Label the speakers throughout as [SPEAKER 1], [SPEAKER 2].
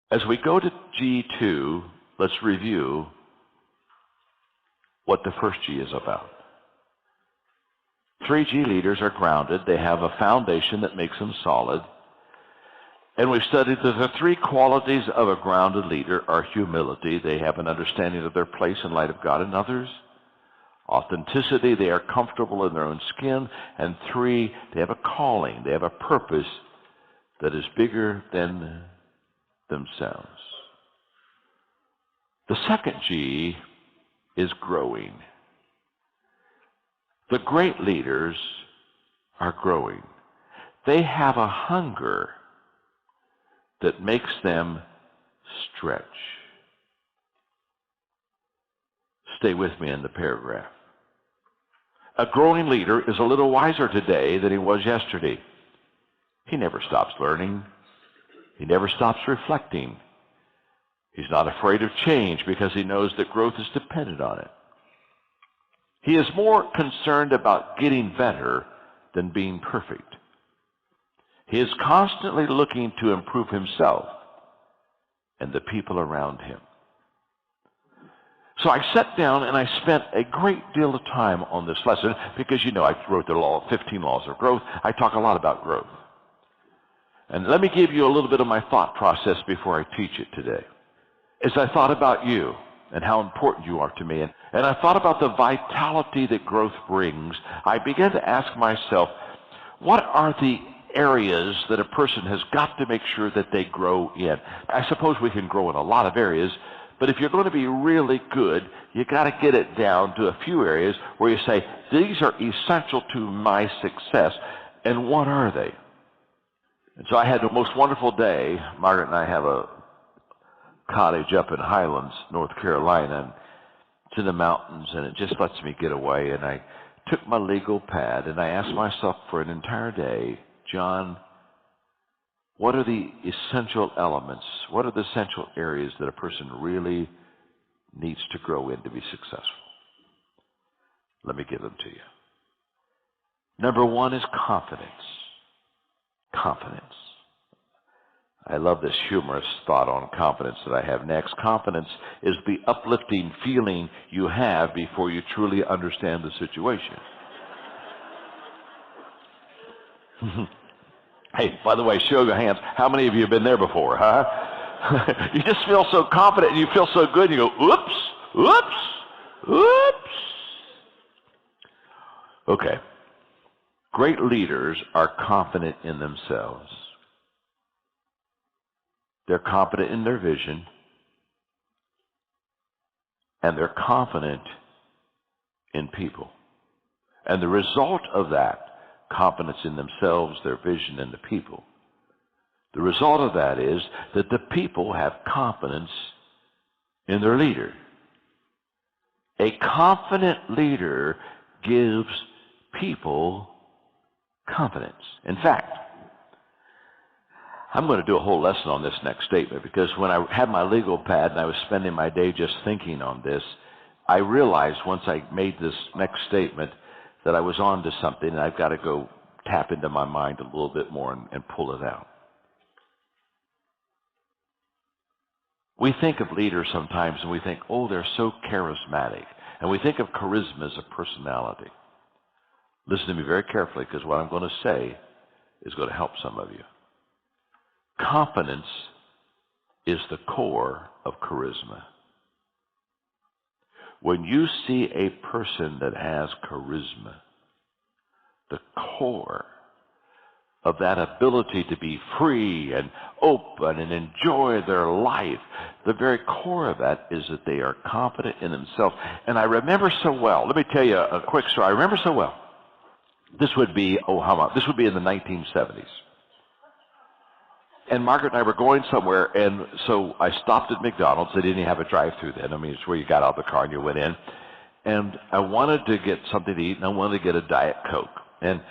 [SPEAKER 1] As we go to G2, let's review what the first G is about. 3G leaders are grounded. They have a foundation that makes them solid. And we've studied that the three qualities of a grounded leader are humility. They have an understanding of their place in light of God and others. Authenticity, they are comfortable in their own skin. And 3, they have a calling. They have a purpose that is bigger than themselves. The second G is growing. The great leaders are growing. They have a hunger that makes them stretch. Stay with me in the paragraph. A growing leader is a little wiser today than he was yesterday. He never stops learning. He never stops reflecting. He's not afraid of change because he knows that growth is dependent on it. He is more concerned about getting better than being perfect. He is constantly looking to improve himself and the people around him. So I sat down and I spent a great deal of time on this lesson because, you know, I wrote the 15 laws of growth. I talk a lot about growth. And let me give you a little bit of my thought process before I teach it today. As I thought about you and how important you are to me, and I thought about the vitality that growth brings, I began to ask myself, what are the areas that a person has got to make sure that they grow in? I suppose we can grow in a lot of areas, but if you're going to be really good, you got to get it down to a few areas where you say, these are essential to my success, and what are they? And so I had the most wonderful day. Margaret and I have a cottage up in Highlands, North Carolina, and it's in the mountains, and it just lets me get away. And I took my legal pad, and I asked myself for an entire day, John, what are the essential elements? What are the essential areas that a person really needs to grow in to be successful? Let me give them to you. Number 1 is confidence. Confidence. I love this humorous thought on confidence that I have next. Confidence is the uplifting feeling you have before you truly understand the situation. Hey, by the way, show your hands. How many of you have been there before, huh? You just feel so confident and you feel so good, and you go, oops, oops, oops. Okay. Great leaders are confident in themselves. They're confident in their vision, and they're confident in people. And the result of that, confidence in themselves, their vision, and the people, the result of that is that the people have confidence in their leader. A confident leader gives people confidence. In fact, I'm going to do a whole lesson on this next statement, because when I had my legal pad and I was spending my day just thinking on this, I realized once I made this next statement that I was on to something, and I've got to go tap into my mind a little bit more and pull it out. We think of leaders sometimes and we think, oh, they're so charismatic. And we think of charisma as a personality. Listen to me very carefully, because what I'm going to say is going to help some of you. Confidence is the core of charisma. When you see a person that has charisma, the core of that ability to be free and open and enjoy their life, the very core of that is that they are confident in themselves. And I remember so well, let me tell you a quick story. I remember so well. This would be, this would be in the 1970s. And Margaret and I were going somewhere, and so I stopped at McDonald's. They didn't even have a drive-through then. I mean, it's where you got out of the car and you went in. And I wanted to get something to eat, and I wanted to get a Diet Coke. And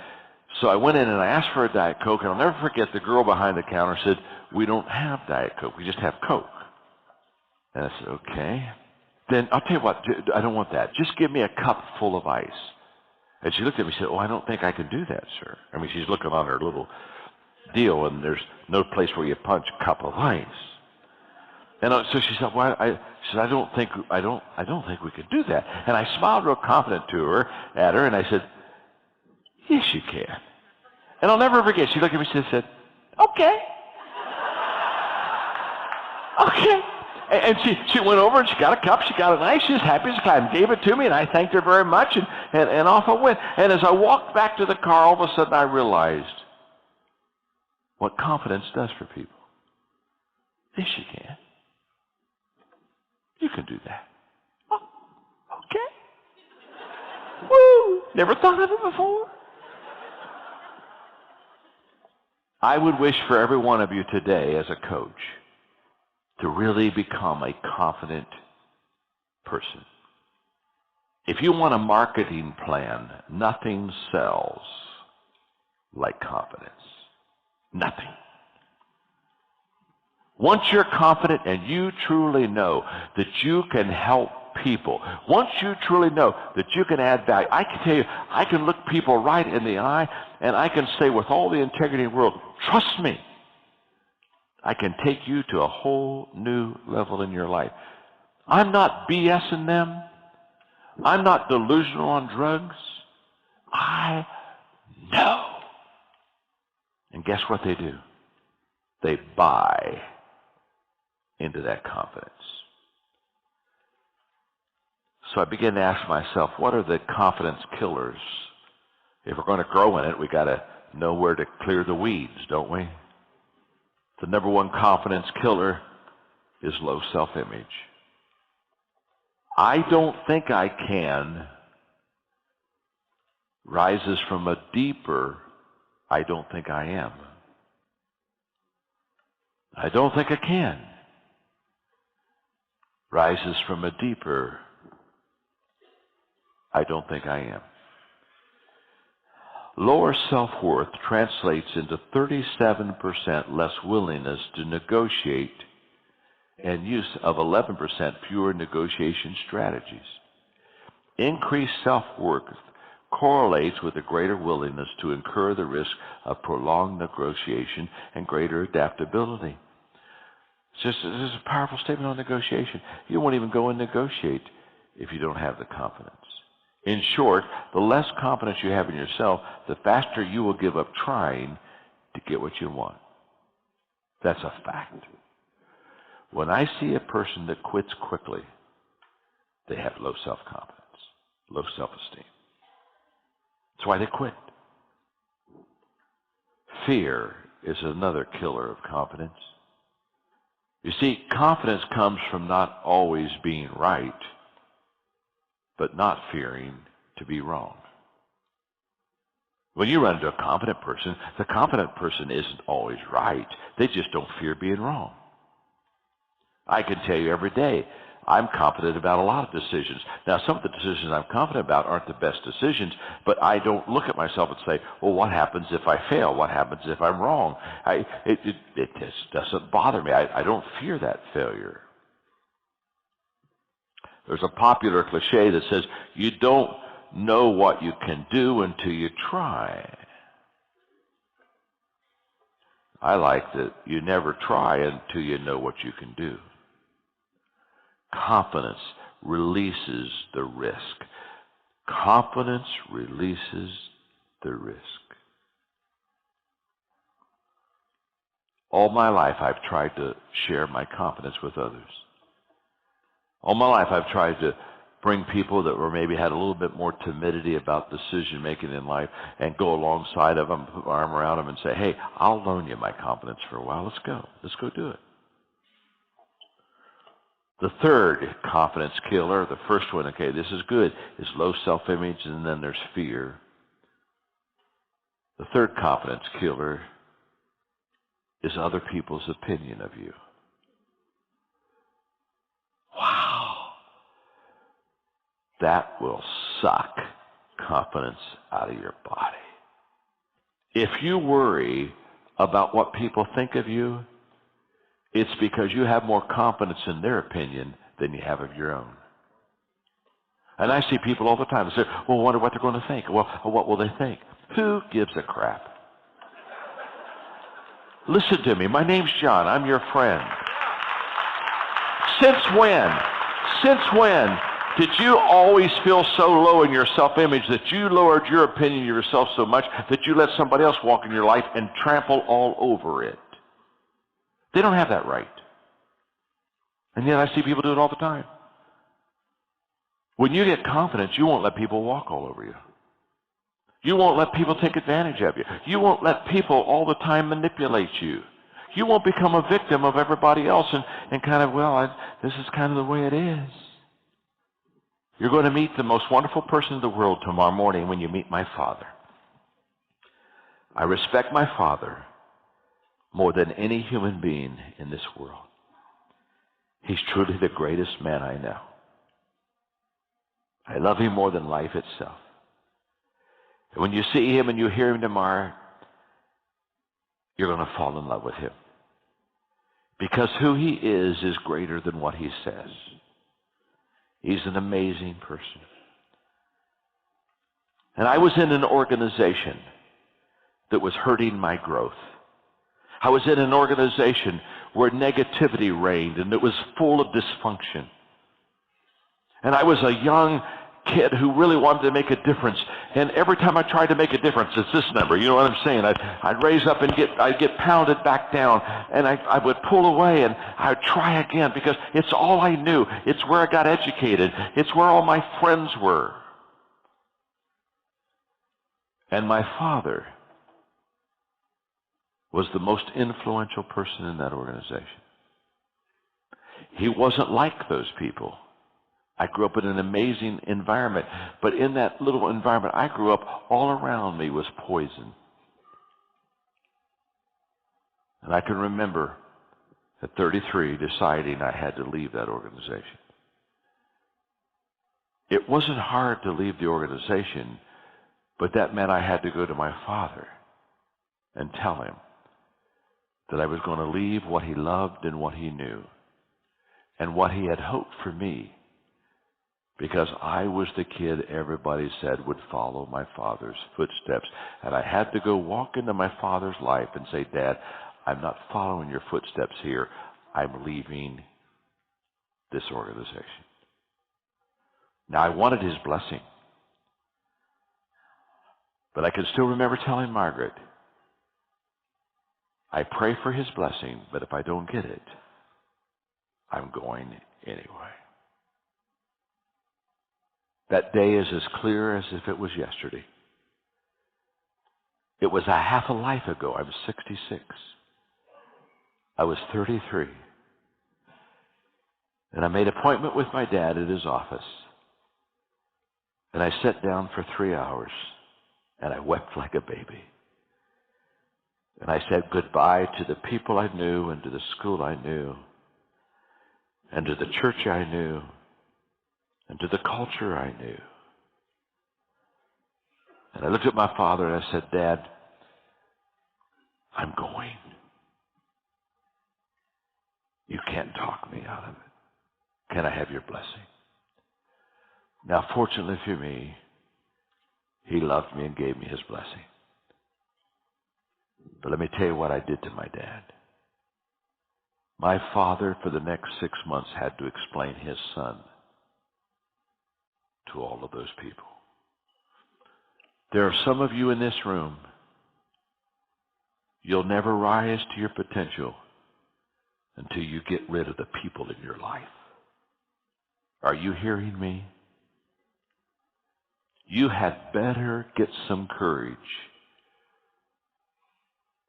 [SPEAKER 1] so I went in and I asked for a Diet Coke, and I'll never forget, the girl behind the counter said, "We don't have Diet Coke, we just have Coke." And I said, okay. Then I'll tell you what, I don't want that. Just give me a cup full of ice. And she looked at me and said, "Oh, I don't think I can do that, sir." I mean, she's looking on her little deal, and there's no place where you punch a cup of ice. And so she said, "Well, she said, I don't think we could do that." And I smiled real confident at her, and I said, "Yes, you can." And I'll never forget. She looked at me and said, "Okay, okay." And she went over and she got a cup. She got it nice. She was happy as a clam. Gave it to me, and I thanked her very much. And off I went. And as I walked back to the car, all of a sudden I realized what confidence does for people. Yes, you can. You can do that. Oh, okay. Woo! Never thought of it before. I would wish for every one of you today as a coach to really become a confident person. If you want a marketing plan, nothing sells like confidence. Nothing. Once you're confident and you truly know that you can help people, once you truly know that you can add value, I can tell you, I can look people right in the eye and I can say with all the integrity in the world, trust me, I can take you to a whole new level in your life. I'm not BSing them. I'm not delusional on drugs. I know. And guess what they do? They buy into that confidence. So I began to ask myself, what are the confidence killers? If we're going to grow in it, we got to know where to clear the weeds, don't we? The number one confidence killer is low self-image. I don't think I can rises from a deeper, I don't think I am. I don't think I can rises from a deeper, I don't think I am. Lower self-worth translates into 37% less willingness to negotiate and use of 11% fewer negotiation strategies. Increased self-worth correlates with a greater willingness to incur the risk of prolonged negotiation and greater adaptability. This is a powerful statement on negotiation. You won't even go and negotiate if you don't have the confidence. In short, the less confidence you have in yourself, the faster you will give up trying to get what you want. That's a fact. When I see a person that quits quickly, they have low self-confidence, low self-esteem. That's why they quit. Fear is another killer of confidence. You see, confidence comes from not always being right, but not fearing to be wrong. When you run into a confident person, the confident person isn't always right. They just don't fear being wrong. I can tell you every day, I'm confident about a lot of decisions. Now, some of the decisions I'm confident about aren't the best decisions, but I don't look at myself and say, well, what happens if I fail? What happens if I'm wrong? It just doesn't bother me. I don't fear that failure. There's a popular cliche that says, you don't know what you can do until you try. I like that you never try until you know what you can do. Confidence releases the risk. Confidence releases the risk. All my life, I've tried to share my confidence with others. All my life, I've tried to bring people that were maybe had a little bit more timidity about decision making in life and go alongside of them, put my arm around them and say, hey, I'll loan you my confidence for a while. Let's go do it. The third confidence killer, the first one, okay, this is good, is low self-image, and then there's fear. The third confidence killer is other people's opinion of you. Wow. That will suck confidence out of your body. If you worry about what people think of you, it's because you have more confidence in their opinion than you have of your own. And I see people all the time that say, well, I wonder what they're going to think. Well, what will they think? Who gives a crap? Listen to me. My name's John. I'm your friend. Since when? Since when did you always feel so low in your self-image that you lowered your opinion of yourself so much that you let somebody else walk in your life and trample all over it? They don't have that right. And yet I see people do it all the time. When you get confidence, you won't let people walk all over you. You won't let people take advantage of you. You won't let people all the time manipulate you. You won't become a victim of everybody else and kind of, well, this is kind of the way it is. You're going to meet the most wonderful person in the world tomorrow morning when you meet my Father. I respect my Father more than any human being in this world. He's truly the greatest man I know. I love him more than life itself. And when you see him and you hear him tomorrow, you're going to fall in love with him. Because who he is greater than what he says. He's an amazing person. And I was in an organization that was hurting my growth. I was in an organization where negativity reigned and it was full of dysfunction. And I was a young kid who really wanted to make a difference. And every time I tried to make a difference, it's this number, you know what I'm saying? I'd raise up and I'd get pounded back down, and I would pull away and I'd try again because it's all I knew. It's where I got educated. It's where all my friends were. And my father was the most influential person in that organization. He wasn't like those people. I grew up in an amazing environment, but in that little environment I grew up, all around me was poison. And I can remember at 33 deciding I had to leave that organization. It wasn't hard to leave the organization, but that meant I had to go to my father and tell him that I was going to leave what he loved and what he knew and what he had hoped for me. Because I was the kid everybody said would follow my father's footsteps. And I had to go walk into my father's life and say, Dad, I'm not following your footsteps here. I'm leaving this organization. Now, I wanted his blessing. But I can still remember telling Margaret, I pray for his blessing, but if I don't get it, I'm going anyway. That day is as clear as if it was yesterday. It was a half a life ago. I was 66. I was 33. And I made an appointment with my dad at his office. And I sat down for 3 hours, and I wept like a baby. And I said goodbye to the people I knew and to the school I knew and to the church I knew and to the culture I knew. And I looked at my father and I said, Dad, I'm going. You can't talk me out of it. Can I have your blessing? Now, fortunately for me, he loved me and gave me his blessing. But let me tell you what I did to my dad. My father, for the next 6 months, had to explain his son to all of those people. There are some of you in this room, you'll never rise to your potential until you get rid of the people in your life. Are you hearing me? You had better get some courage,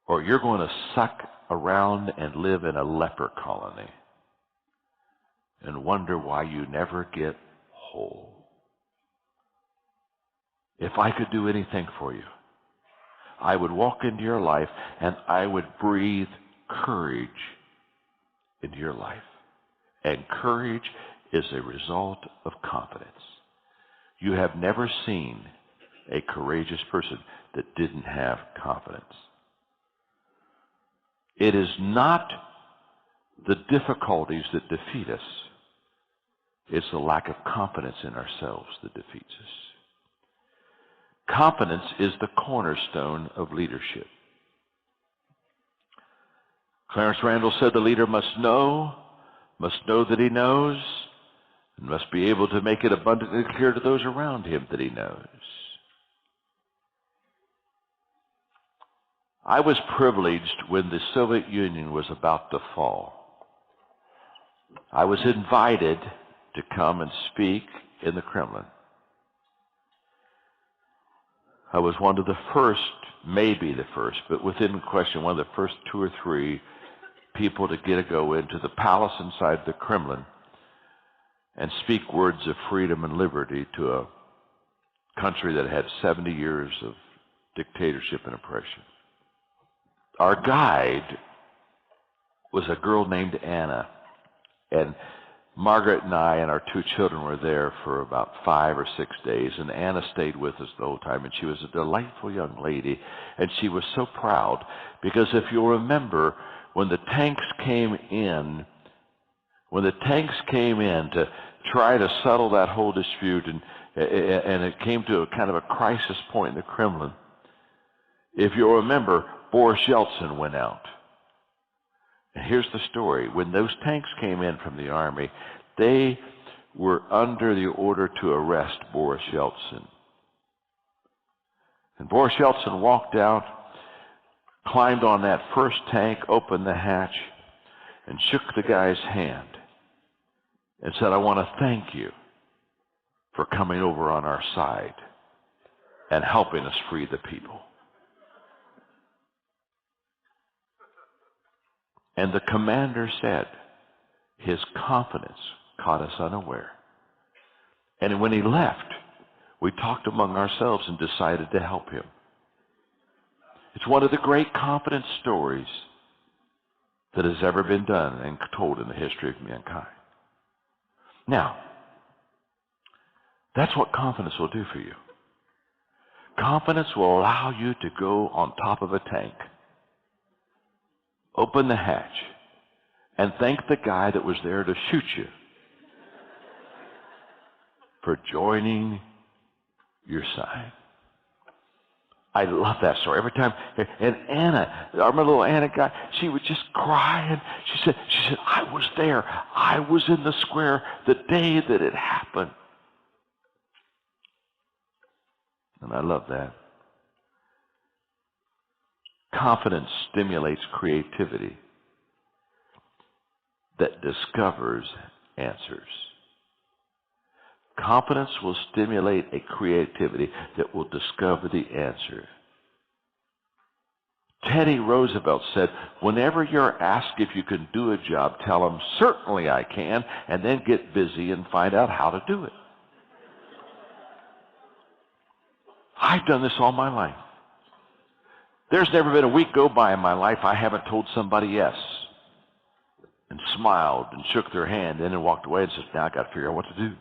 [SPEAKER 1] or you're going to suck around and live in a leper colony and wonder why you never get whole. If I could do anything for you, I would walk into your life and I would breathe courage into your life. And courage is a result of confidence. You have never seen a courageous person that didn't have confidence. It is not the difficulties that defeat us. It's the lack of confidence in ourselves that defeats us. Confidence is the cornerstone of leadership. Clarence Randall said the leader must know must know that he knows, and must be able to make it abundantly clear to those around him that he knows. I was privileged when the Soviet Union was about to fall. I was invited to come and speak in the Kremlin. I was one of the first, maybe the first, but within question, one of the first 2 or 3 people to go into the palace inside the Kremlin and speak words of freedom and liberty to a country that had 70 years of dictatorship and oppression. Our guide was a girl named Anna, and Margaret and I and our 2 children were there for about 5 or 6 days, and Anna stayed with us the whole time, and she was a delightful young lady, and she was so proud because if you'll remember, when the tanks came in to try to settle that whole dispute, and it came to a kind of a crisis point in the Kremlin, if you'll remember, Boris Yeltsin went out. And here's the story. When those tanks came in from the army, they were under the order to arrest Boris Yeltsin. And Boris Yeltsin walked out, climbed on that first tank, opened the hatch, and shook the guy's hand and said, "I want to thank you for coming over on our side and helping us free the people." And the commander said his confidence caught us unaware. And when he left, we talked among ourselves and decided to help him. It's one of the great confidence stories that has ever been done and told in the history of mankind. Now, that's what confidence will do for you. Confidence will allow you to go on top of a tank, open the hatch, and thank the guy that was there to shoot you for joining your side. I love that story. Every time, and Anna, our little Anna guy, she would just cry, and she said, "I was there. I was in the square the day that it happened." And I love that. Confidence stimulates creativity that discovers answers. Confidence will stimulate a creativity that will discover the answer. Teddy Roosevelt said, whenever you're asked if you can do a job, tell them, "Certainly I can," and then get busy and find out how to do it. I've done this all my life. There's never been a week go by in my life I haven't told somebody yes and smiled and shook their hand and then walked away and said, "Now I got to figure out what to do.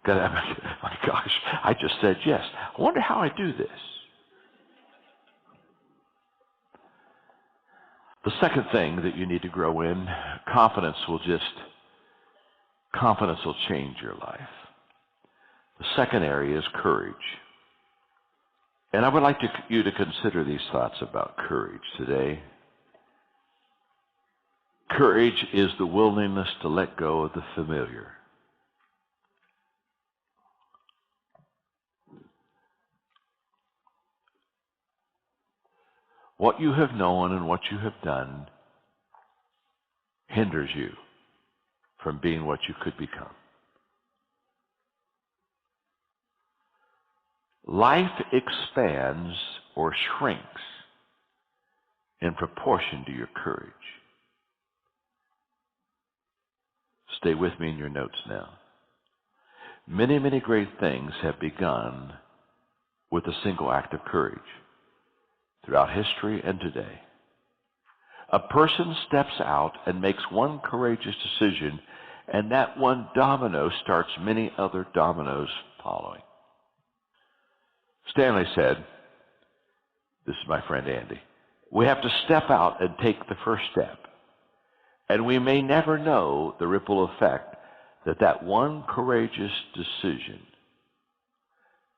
[SPEAKER 1] My gosh, I just said yes. I wonder how I do this." The second thing that you need to grow in, confidence will change your life. The second area is courage. And I would like you to consider these thoughts about courage today. Courage is the willingness to let go of the familiar. What you have known and what you have done hinders you from being what you could become. Life expands or shrinks in proportion to your courage. Stay with me in your notes now. Many, many great things have begun with a single act of courage throughout history and today. A person steps out and makes one courageous decision, and that one domino starts many other dominoes following. Stanley said, this is my friend Andy, we have to step out and take the first step. And we may never know the ripple effect that one courageous decision.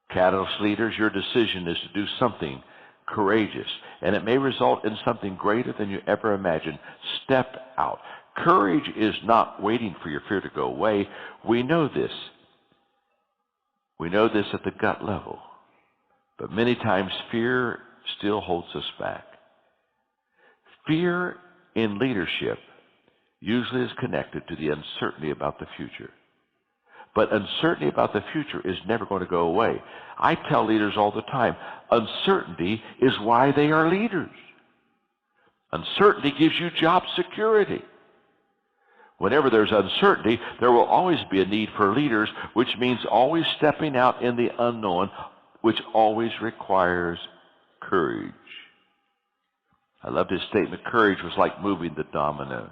[SPEAKER 1] Catalyst leaders, your decision is to do something courageous, and it may result in something greater than you ever imagined. Step out. Courage is not waiting for your fear to go away. We know this. We know this at the gut level. But many times fear still holds us back. Fear in leadership usually is connected to the uncertainty about the future. But uncertainty about the future is never going to go away. I tell leaders all the time, uncertainty is why they are leaders. Uncertainty gives you job security. Whenever there's uncertainty, there will always be a need for leaders, which means always stepping out in the unknown, which always requires courage. I loved his statement, courage was like moving the dominoes.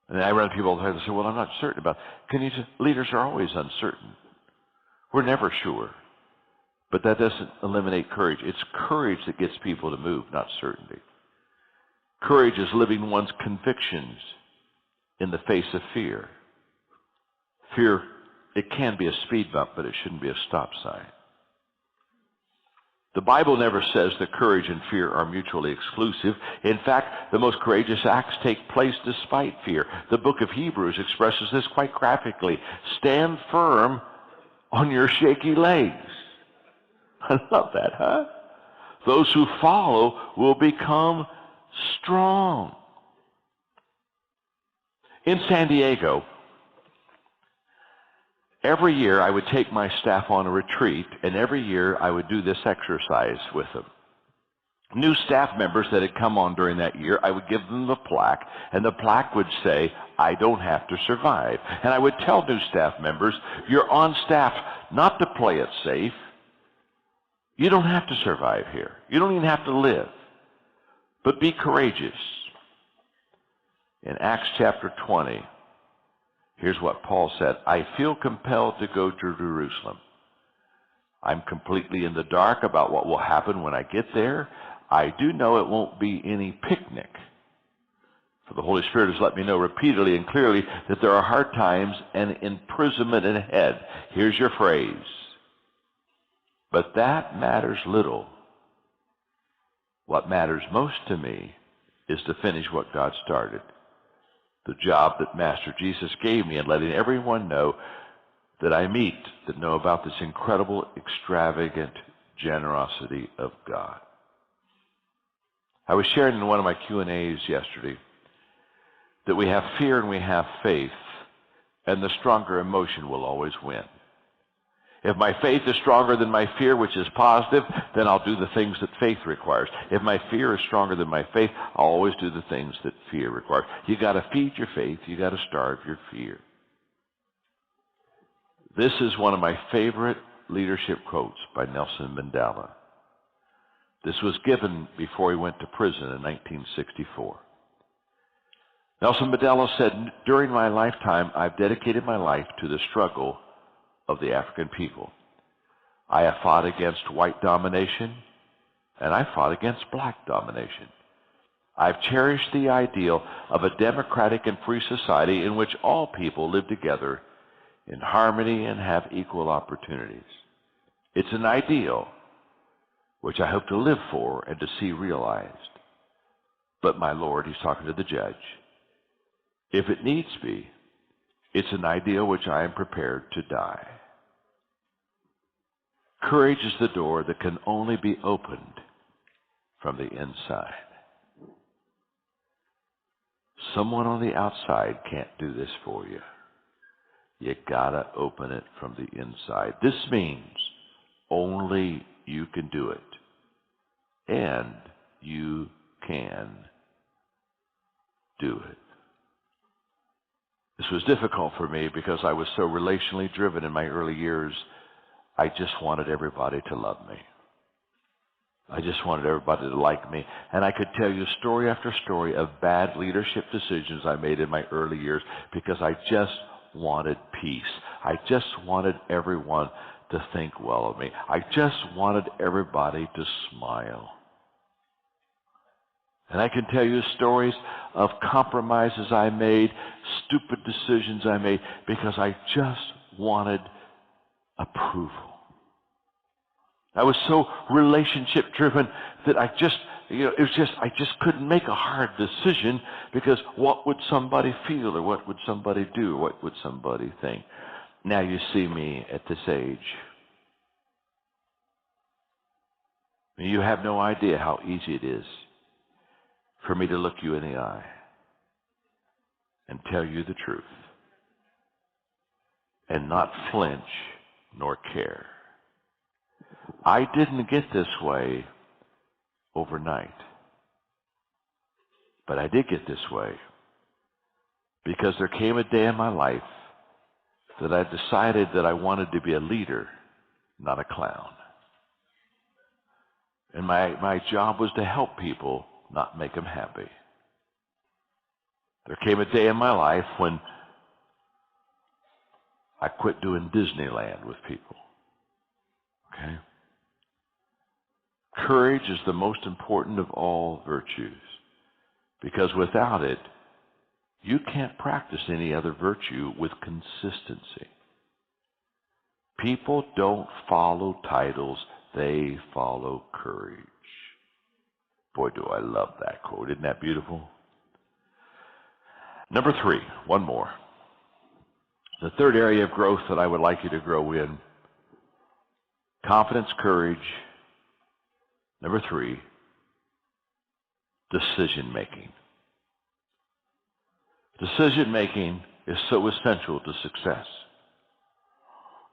[SPEAKER 1] And I run people all the time and say, well, I'm not certain about it. Leaders are always uncertain. We're never sure. But that doesn't eliminate courage. It's courage that gets people to move, not certainty. Courage is living one's convictions in the face of fear. Fear, it can be a speed bump, but it shouldn't be a stop sign. The Bible never says that courage and fear are mutually exclusive. In fact, the most courageous acts take place despite fear. The book of Hebrews expresses this quite graphically. Stand firm on your shaky legs. I love that, huh? Those who follow will become strong. In San Diego, every year I would take my staff on a retreat, and every year I would do this exercise with them. New staff members that had come on during that year, I would give them the plaque, and the plaque would say, I don't have to survive. And I would tell new staff members, you're on staff not to play it safe. You don't have to survive here. You don't even have to live. But be courageous. In Acts chapter 20, here's what Paul said. I feel compelled to go to Jerusalem. I'm completely in the dark about what will happen when I get there. I do know it won't be any picnic. For the Holy Spirit has let me know repeatedly and clearly that there are hard times and imprisonment ahead. Here's your phrase. But that matters little. What matters most to me is to finish what God started. The job that Master Jesus gave me and letting everyone know that I meet, that know about this incredible, extravagant generosity of God. I was sharing in one of my Q&As yesterday that we have fear and we have faith, and the stronger emotion will always win. If my faith is stronger than my fear, which is positive, then I'll do the things that faith requires. If my fear is stronger than my faith, I'll always do the things that fear requires. You got to feed your faith. You got to starve your fear. This is one of my favorite leadership quotes by Nelson Mandela. This was given before he went to prison in 1964. Nelson Mandela said, during my lifetime, I've dedicated my life to the struggle of the African people. I have fought against white domination, and I fought against black domination. I've cherished the ideal of a democratic and free society in which all people live together in harmony and have equal opportunities. It's an ideal which I hope to live for and to see realized. But my Lord, he's talking to the judge, if it needs be, it's an ideal which I am prepared to die. Courage is the door that can only be opened from the inside. Someone on the outside can't do this for you. You gotta open it from the inside. This means only you can do it. And you can do it. This was difficult for me because I was so relationally driven in my early years. I just wanted everybody to love me. I just wanted everybody to like me. And I could tell you story after story of bad leadership decisions I made in my early years because I just wanted peace. I just wanted everyone to think well of me. I just wanted everybody to smile. And I can tell you stories of compromises I made, stupid decisions I made, because I just wanted approval. I was so relationship driven that I just it was just, I just couldn't make a hard decision because what would somebody feel or what would somebody do or what would somebody think? Now you see me at this age. You have no idea how easy it is for me to look you in the eye and tell you the truth and not flinch nor care. I didn't get this way overnight, but I did get this way because there came a day in my life that I decided that I wanted to be a leader, not a clown. And my job was to help people, not make them happy. There came a day in my life when I quit doing Disneyland with people. Okay? Courage is the most important of all virtues, because without it, you can't practice any other virtue with consistency. People don't follow titles, they follow courage. Boy, do I love that quote. Isn't that beautiful? Number 3, one more. The third area of growth that I would like you to grow in: confidence, courage. Number 3, decision making. Decision making is so essential to success.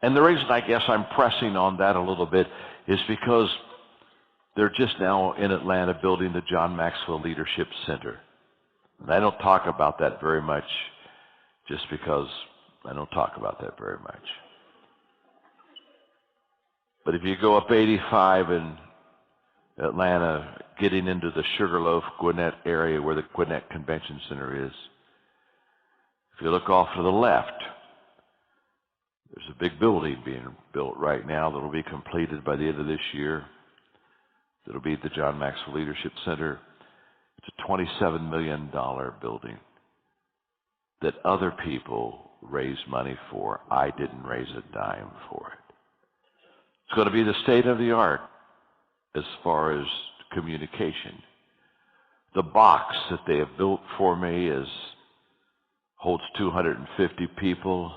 [SPEAKER 1] And the reason I guess I'm pressing on that a little bit is because they're just now in Atlanta building the John Maxwell Leadership Center. And I don't talk about that very much just because I don't talk about that very much. But if you go up 85 in Atlanta, getting into the Sugarloaf, Gwinnett area where the Gwinnett Convention Center is, if you look off to the left, there's a big building being built right now that will be completed by the end of this year. It'll be the John Maxwell Leadership Center. It's a $27 million building that other people raised money for. I didn't raise a dime for it. It's going to be the state of the art as far as communication. The box that they have built for me holds 250 people.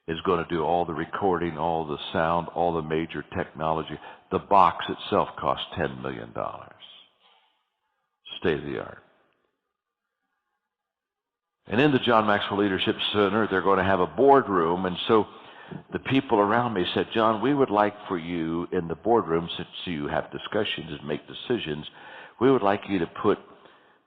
[SPEAKER 1] Is going to do all the recording, all the sound, all the major technology. The box itself costs $10 million. State of the art. And in the John Maxwell Leadership Center, they're going to have a boardroom. And so the people around me said, John, we would like for you in the boardroom, since you have discussions and make decisions, we would like you to put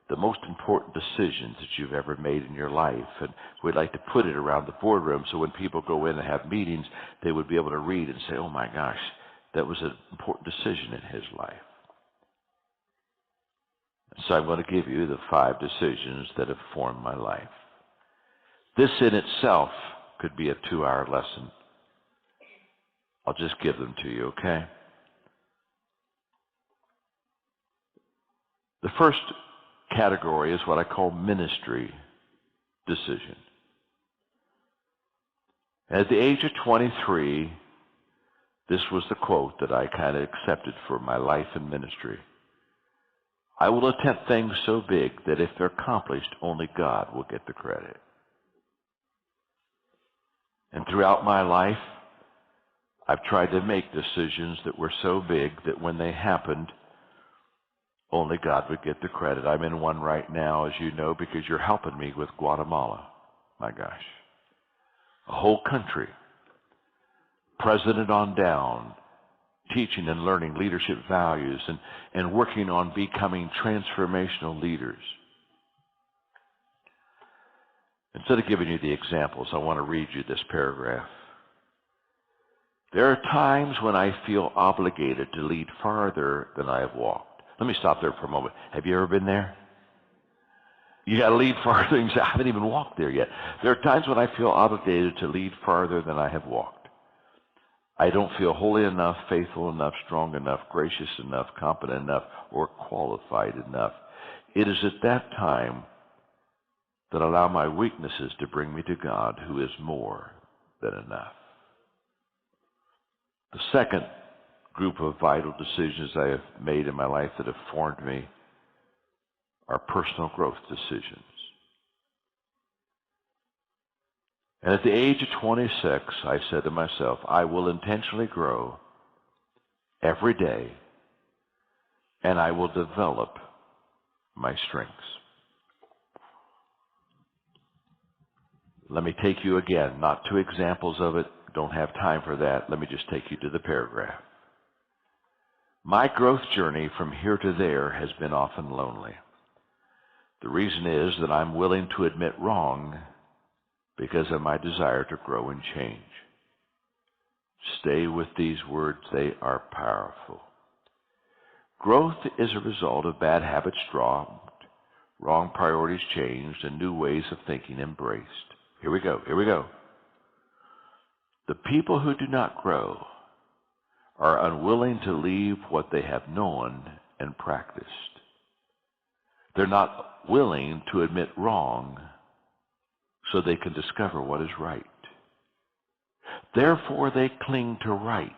[SPEAKER 1] the most important decisions that you've ever made in your life. And we'd like to put it around the boardroom so when people go in and have meetings, they would be able to read and say, oh my gosh, that was an important decision in his life. So I'm going to give you the 5 decisions that have formed my life. This in itself could be a 2-hour lesson. I'll just give them to you, okay? The first category is what I call ministry decision. At the age of 23, this was the quote that I kind of accepted for my life and ministry. I will attempt things so big that if they're accomplished, only God will get the credit. And throughout my life, I've tried to make decisions that were so big that when they happened, only God would get the credit. I'm in one right now, as you know, because you're helping me with Guatemala. My gosh. A whole country, president on down, teaching and learning leadership values and working on becoming transformational leaders. Instead of giving you the examples, I want to read you this paragraph. There are times when I feel obligated to lead farther than I have walked. Let me stop there for a moment. Have you ever been there? You got to lead farther, and you say, I haven't even walked there yet. There are times when I feel obligated to lead farther than I have walked. I don't feel holy enough, faithful enough, strong enough, gracious enough, competent enough, or qualified enough. It is at that time that I allow my weaknesses to bring me to God, who is more than enough. The second group of vital decisions I have made in my life that have formed me are personal growth decisions. And at the age of 26, I said to myself, I will intentionally grow every day, and I will develop my strengths. Let me take you again, not two examples of it. Don't have time for that. Let me just take you to the paragraph. My growth journey from here to there has been often lonely. The reason is that I'm willing to admit wrong because of my desire to grow and change. Stay with these words. They are powerful. Growth is a result of bad habits dropped, wrong priorities changed, and new ways of thinking embraced. Here we go. The people who do not grow are unwilling to leave what they have known and practiced. They're not willing to admit wrong so they can discover what is right. Therefore, they cling to right,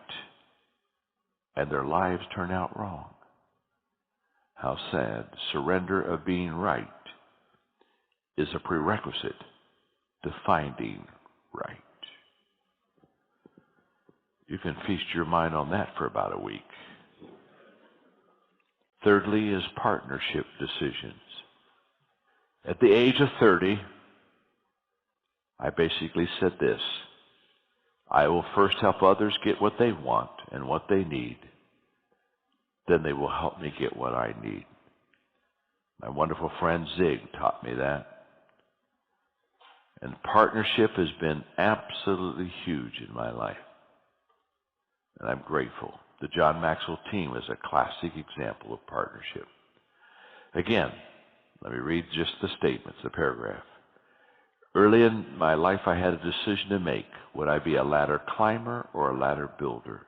[SPEAKER 1] and their lives turn out wrong. How sad. Surrender of being right is a prerequisite to finding right. You can feast your mind on that for about a week. Thirdly is partnership decisions. At the age of 30, I basically said this: I will first help others get what they want and what they need. Then they will help me get what I need. My wonderful friend Zig taught me that. And partnership has been absolutely huge in my life. And I'm grateful. The John Maxwell team is a classic example of partnership. Again, let me read just the statements, the paragraph. Early in my life, I had a decision to make. Would I be a ladder climber or a ladder builder?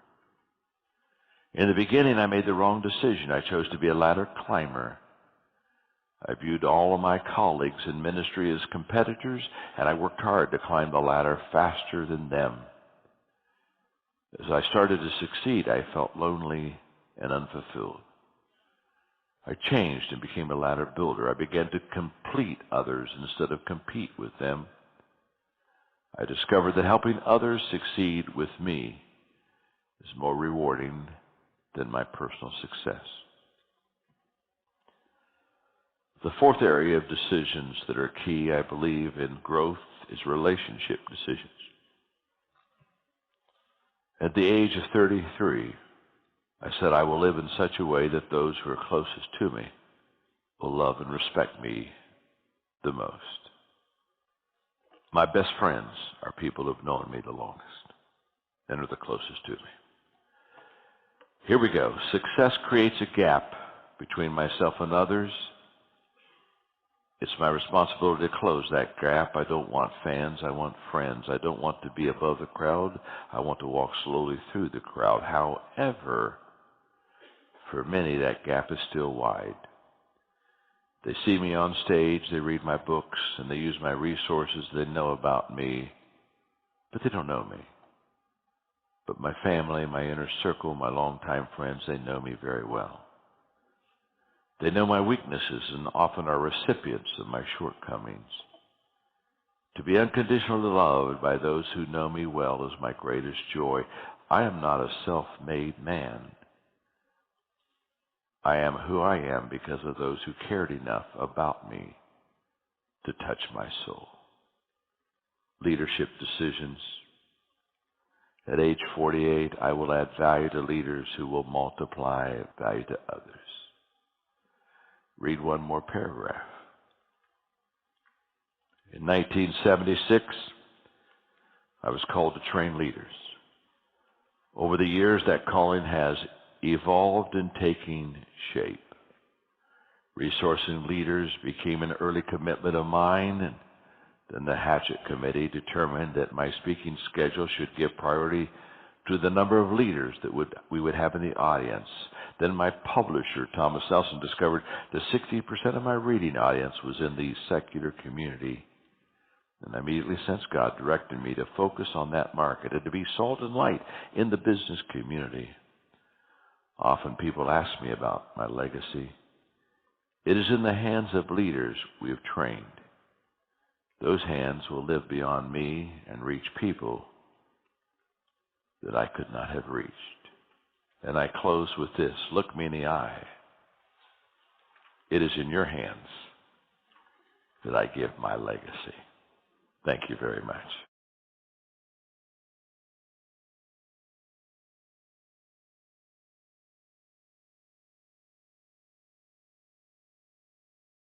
[SPEAKER 1] In the beginning, I made the wrong decision. I chose to be a ladder climber. I viewed all of my colleagues in ministry as competitors, and I worked hard to climb the ladder faster than them. As I started to succeed, I felt lonely and unfulfilled. I changed and became a ladder builder. I began to complete others instead of compete with them. I discovered that helping others succeed with me is more rewarding than my personal success. The fourth area of decisions that are key, I believe, in growth is relationship decisions. At the age of 33, I said I will live in such a way that those who are closest to me will love and respect me the most. My best friends are people who have known me the longest and are the closest to me. Here we go. Success creates a gap between myself and others. It's my responsibility to close that gap. I don't want fans. I want friends. I don't want to be above the crowd. I want to walk slowly through the crowd. However, for many, that gap is still wide. They see me on stage, they read my books, and they use my resources. They know about me, but they don't know me. But my family, my inner circle, my longtime friends, they know me very well. They know my weaknesses and often are recipients of my shortcomings. To be unconditionally loved by those who know me well is my greatest joy. I am not a self-made man. I am who I am because of those who cared enough about me to touch my soul. Leadership decisions. At age 48, I will add value to leaders who will multiply value to others. Read one more paragraph. In 1976, I was called to train leaders. Over the years, that calling has evolved and taken shape. Resourcing leaders became an early commitment of mine, and then the Hatchet Committee determined that my speaking schedule should give priority to the number of leaders that we would have in the audience. Then my publisher, Thomas Nelson, discovered that 60% of my reading audience was in the secular community. And I immediately sensed God directed me to focus on that market and to be salt and light in the business community. Often people ask me about my legacy. It is in the hands of leaders we have trained. Those hands will live beyond me and reach people that I could not have reached. And I close with this. Look me in the eye. It is in your hands that I give my legacy. Thank you very much.